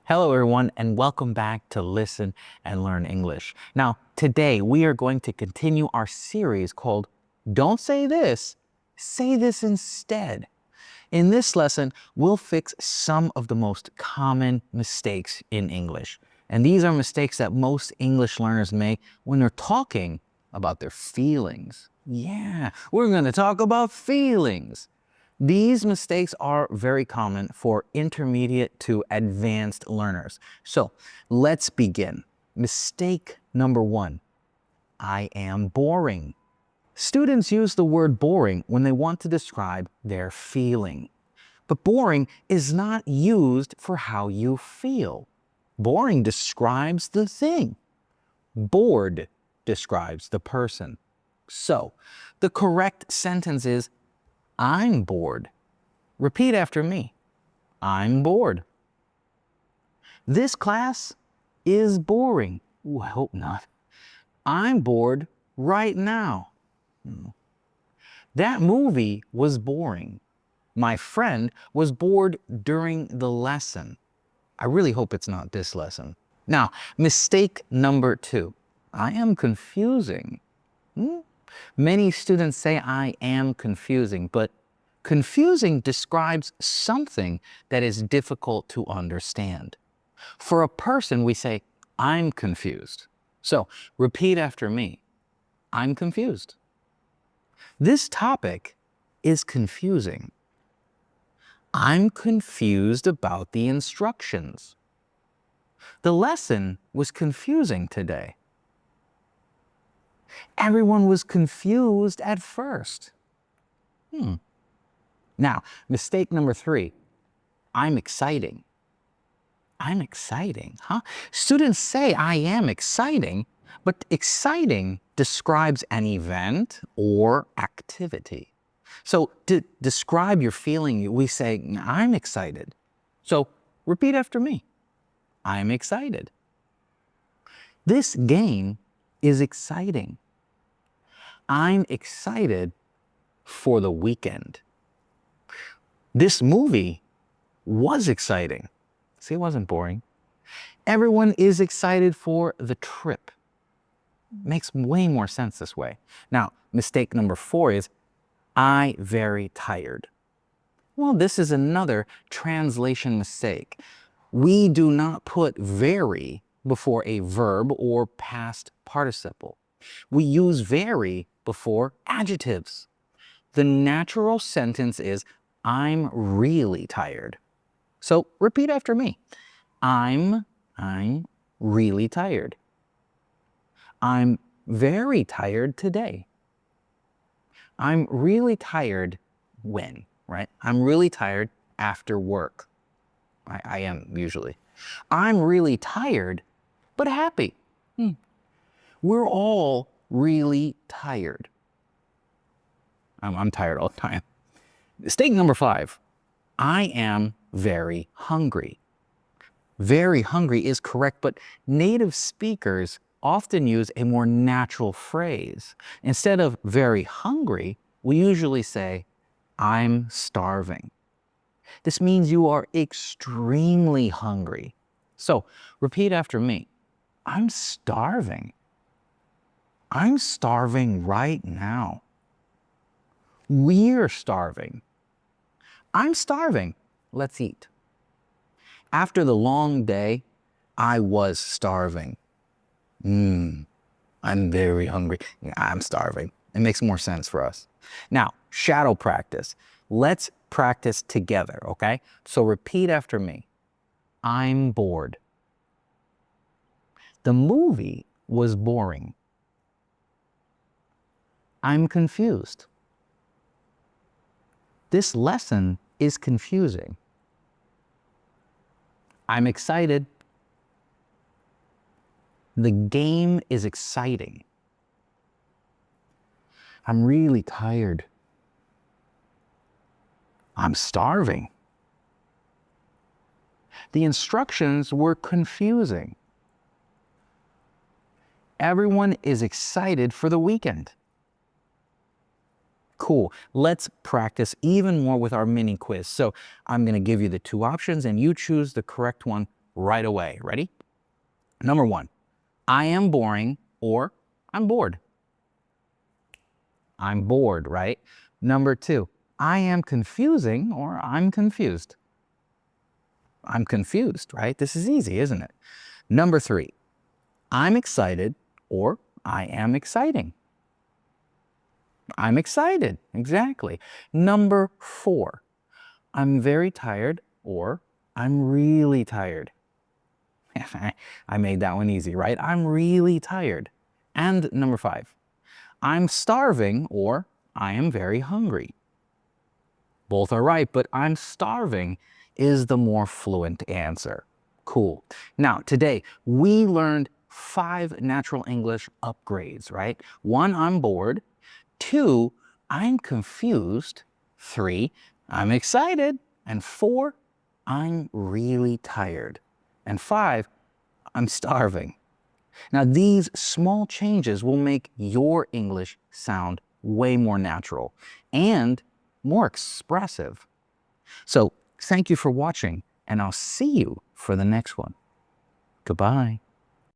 Hello, everyone, and welcome back to Listen and Learn English. Now, today we are going to continue our series called Don't Say This, Say This Instead. In this lesson, we'll fix some of the most common mistakes in English. And these are mistakes that most English learners make when they're talking about their feelings. Yeah, we're going to talk about feelings. These mistakes are very common for intermediate to advanced learners. So let's begin. Mistake number one, I am boring. Students use the word boring when they want to describe their feeling. But boring is not used for how you feel. Boring describes the thing. Bored describes the person. So the correct sentence is, I'm bored. Repeat after me. I'm bored. This class is boring. Ooh, I hope not. I'm bored right now. That movie was boring. My friend was bored during the lesson. I really hope it's not this lesson. Now, mistake number two. I am confusing. Many students say I am confusing, but confusing describes something that is difficult to understand. For a person, we say, I'm confused. So repeat after me. I'm confused. This topic is confusing. I'm confused about the instructions. The lesson was confusing today. Everyone was confused at first. Now, mistake number three, I'm exciting. I'm exciting, huh? Students say I am exciting, but exciting describes an event or activity. So to describe your feeling, we say, I'm excited. So repeat after me. I'm excited. This game is exciting. I'm excited for the weekend. This movie was exciting. See, it wasn't boring. Everyone is excited for the trip. Makes way more sense this way. Now, mistake number four is, I very tired. Well, this is another translation mistake. We do not put very before a verb or past participle. We use very before adjectives. The natural sentence is, I'm really tired. So repeat after me. I'm really tired. I'm very tired today. I'm really tired when, right? I'm really tired after work. I am usually. I'm really tired, but happy. We're all really tired. I'm tired all the time. Mistake number five, I am very hungry. Very hungry is correct, but native speakers often use a more natural phrase. Instead of very hungry, we usually say, I'm starving. This means you are extremely hungry. So repeat after me. I'm starving. I'm starving right now. We're starving. I'm starving. Let's eat. After the long day, I was starving. I'm very hungry. I'm starving. It makes more sense for us. Now, shadow practice. Let's practice together, okay? So repeat after me. I'm bored. The movie was boring. I'm confused. This lesson is confusing. I'm excited. The game is exciting. I'm really tired. I'm starving. The instructions were confusing. Everyone is excited for the weekend. Cool. Let's practice even more with our mini quiz. So I'm going to give you the two options and you choose the correct one right away. Ready? Number 1, I am boring or I'm bored. I'm bored, right? Number 2, I am confusing or I'm confused. I'm confused, right? This is easy, isn't it? Number 3, I'm excited or I am exciting. I'm excited, exactly. Number 4, I'm very tired or I'm really tired. I made that one easy, right? I'm really tired. And number 5, I'm starving or I am very hungry. Both are right, but I'm starving is the more fluent answer. Cool. Now, today we learned 5 natural English upgrades, right? 1, I'm bored. 2, I'm confused. 3, I'm excited. And 4, I'm really tired. And 5, I'm starving. Now, these small changes will make your English sound way more natural and more expressive. So, thank you for watching, and I'll see you for the next one. Goodbye.